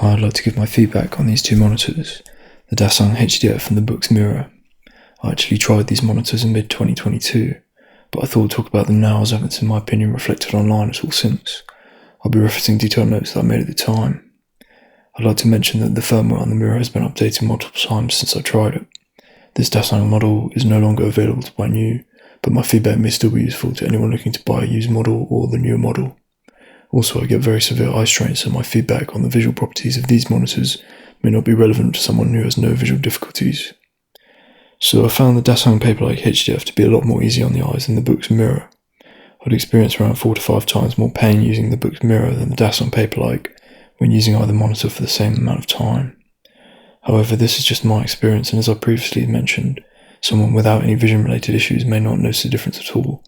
Hi, I'd like to give my feedback on these two monitors, the Dasung HD-F and the Boox Mira. I actually tried these monitors in mid-2022, but I thought I'd talk about them now as I haven't seen my opinion reflected online at all since. I'll be referencing detailed notes that I made at the time. I'd like to mention that the firmware on the Mira has been updated multiple times since I tried it. This Dasung model is no longer available to buy new, but my feedback may still be useful to anyone looking to buy a used model or the newer model. Also, I get very severe eye strain, so my feedback on the visual properties of these monitors may not be relevant to someone who has no visual difficulties. So I found the Dasung Paperlike HD-F to be a lot more easy on the eyes than the Boox Mira. I'd experienced around 4 to 5 times more pain using the Boox Mira than the Dasung Paperlike when using either monitor for the same amount of time. However, this is just my experience, and as I previously mentioned, someone without any vision related issues may not notice the difference at all,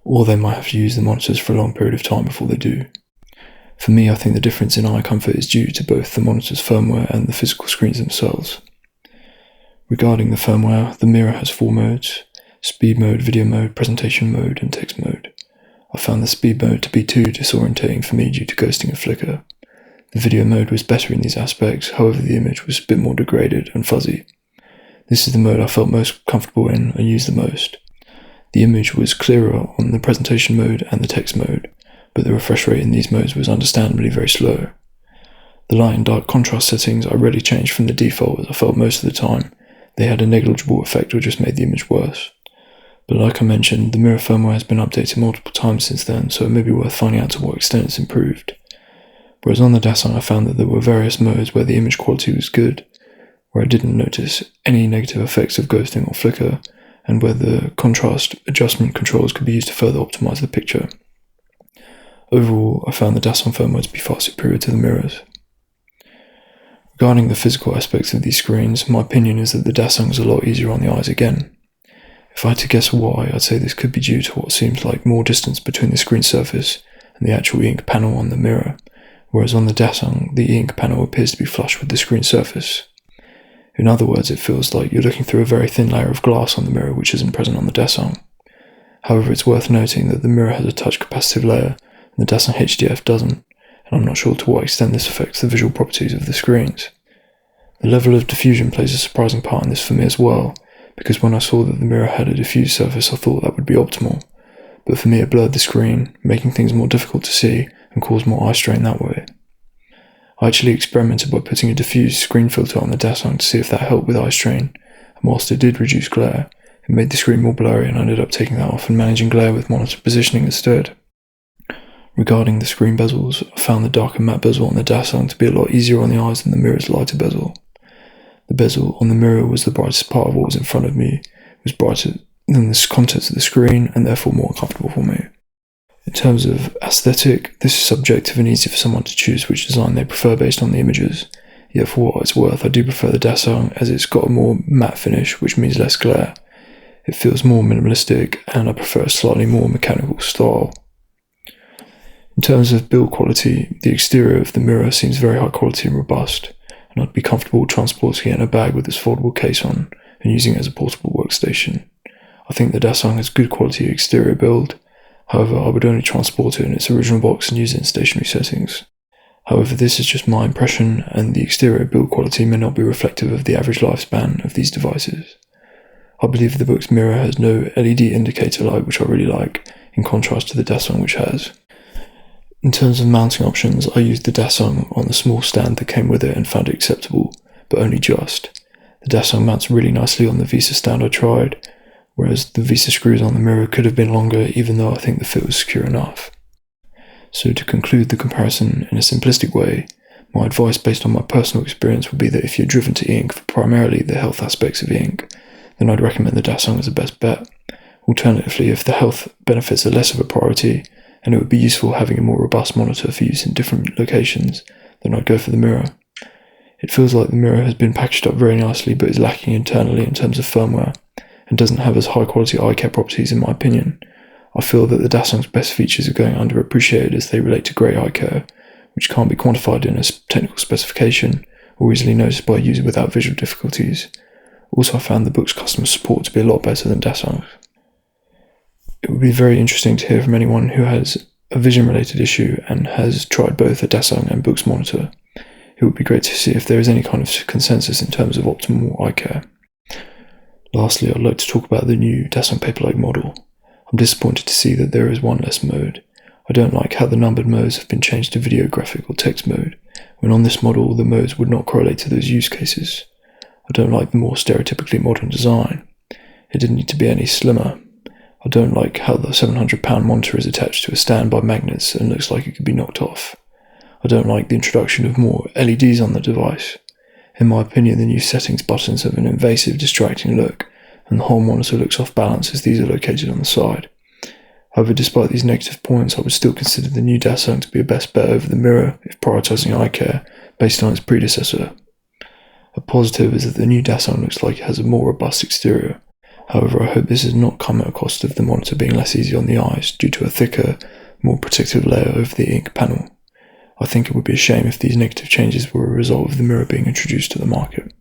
or they might have to use the monitors for a long period of time before they do. For me, I think the difference in eye comfort is due to both the monitor's firmware and the physical screens themselves. Regarding the firmware, the Mira has 4 modes: speed mode, video mode, presentation mode, and text mode. I found the speed mode to be too disorientating for me due to ghosting and flicker. The video mode was better in these aspects, however the image was a bit more degraded and fuzzy. This is the mode I felt most comfortable in and used the most. The image was clearer on the presentation mode and the text mode, but the refresh rate in these modes was understandably very slow. The light and dark contrast settings I rarely changed from the default, as I felt most of the time they had a negligible effect or just made the image worse. But like I mentioned, the Mira firmware has been updated multiple times since then, so it may be worth finding out to what extent it's improved. Whereas on the Dasung I found that there were various modes where the image quality was good, where I didn't notice any negative effects of ghosting or flicker, and where the contrast adjustment controls could be used to further optimize the picture. Overall, I found the Dasung firmware to be far superior to the Miras. Regarding the physical aspects of these screens, my opinion is that the Dasung is a lot easier on the eyes again. If I had to guess why, I'd say this could be due to what seems like more distance between the screen surface and the actual ink panel on the Mira, whereas on the Dasung, the ink panel appears to be flush with the screen surface. In other words, it feels like you're looking through a very thin layer of glass on the Mira, which isn't present on the Dasung. However, it's worth noting that the Mira has a touch capacitive layer, and the Dasung HD-F doesn't, and I'm not sure to what extent this affects the visual properties of the screens. The level of diffusion plays a surprising part in this for me as well, because when I saw that the Mira had a diffused surface I thought that would be optimal, but for me it blurred the screen, making things more difficult to see and caused more eye strain that way. I actually experimented by putting a diffused screen filter on the Dasung to see if that helped with eye strain, and whilst it did reduce glare, it made the screen more blurry, and I ended up taking that off and managing glare with monitor positioning instead. Regarding the screen bezels, I found the darker matte bezel on the Dasung to be a lot easier on the eyes than the Mira's lighter bezel. The bezel on the Mira was the brightest part of what was in front of me. It was brighter than the contents of the screen and therefore more comfortable for me. In terms of aesthetic, this is subjective and easy for someone to choose which design they prefer based on the images, yet for what it's worth I do prefer the Dasung as it's got a more matte finish, which means less glare. It feels more minimalistic and I prefer a slightly more mechanical style. In terms of build quality, the exterior of the Mira seems very high quality and robust, and I'd be comfortable transporting it in a bag with its foldable case on and using it as a portable workstation. I think the Dasung has good quality exterior build, however I would only transport it in its original box and use it in stationary settings. However, this is just my impression, and the exterior build quality may not be reflective of the average lifespan of these devices. I believe the Boox Mira has no LED indicator light, which I really like, in contrast to the Dasung, which has. In terms of mounting options, I used the Dasung on the small stand that came with it and found it acceptable, but only just. The Dasung mounts really nicely on the Visa stand I tried, whereas the Visa screws on the Mira could have been longer, even though I think the fit was secure enough. So to conclude the comparison in a simplistic way, my advice based on my personal experience would be that if you're driven to ink for primarily the health aspects of ink, then I'd recommend the Dasung as the best bet. Alternatively, if the health benefits are less of a priority, and it would be useful having a more robust monitor for use in different locations, then I'd go for the Mira. It feels like the Mira has been packaged up very nicely but is lacking internally in terms of firmware, and doesn't have as high quality eye care properties in my opinion. I feel that the Dasung's best features are going underappreciated as they relate to grey eye care, which can't be quantified in a technical specification or easily noticed by a user without visual difficulties. Also, I found the Boox customer support to be a lot better than Dasung's. It would be very interesting to hear from anyone who has a vision related issue and has tried both a Dasung and Boox monitor. It It would be great to see if there is any kind of consensus in terms of optimal eye care. Lastly, I'd like to talk about the new Dasung Paperlike model. I'm disappointed to see that there is one less mode. I don't like how the numbered modes have been changed to video, graphic or text mode, when on this model the modes would not correlate to those use cases. I don't like the more stereotypically modern design. It didn't need to be any slimmer. I don't like how the £700 monitor is attached to a stand by magnets and looks like it could be knocked off. I don't like the introduction of more LEDs on the device. In my opinion, the new settings buttons have an invasive, distracting look, and the whole monitor looks off balance as these are located on the side. However, despite these negative points, I would still consider the new Dasung to be a best bet over the Mira if prioritising eye care based on its predecessor. A positive is that the new Dasung looks like it has a more robust exterior. However, I hope this has not come at a cost of the monitor being less easy on the eyes due to a thicker, more protective layer over the ink panel. I think it would be a shame if these negative changes were a result of the Mira being introduced to the market.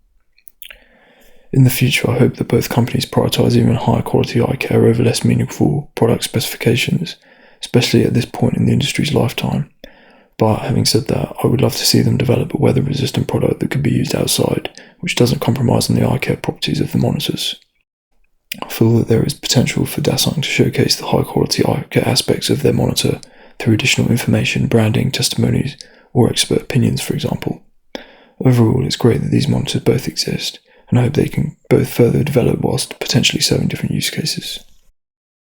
In the future, I hope that both companies prioritise even higher quality eye care over less meaningful product specifications, especially at this point in the industry's lifetime. But having said that, I would love to see them develop a weather-resistant product that could be used outside, which doesn't compromise on the eye care properties of the monitors. I feel that there is potential for Dasung to showcase the high-quality eye care aspects of their monitor through additional information, branding, testimonies, or expert opinions, for example. Overall, it's great that these monitors both exist, and I hope they can both further develop whilst potentially serving different use cases.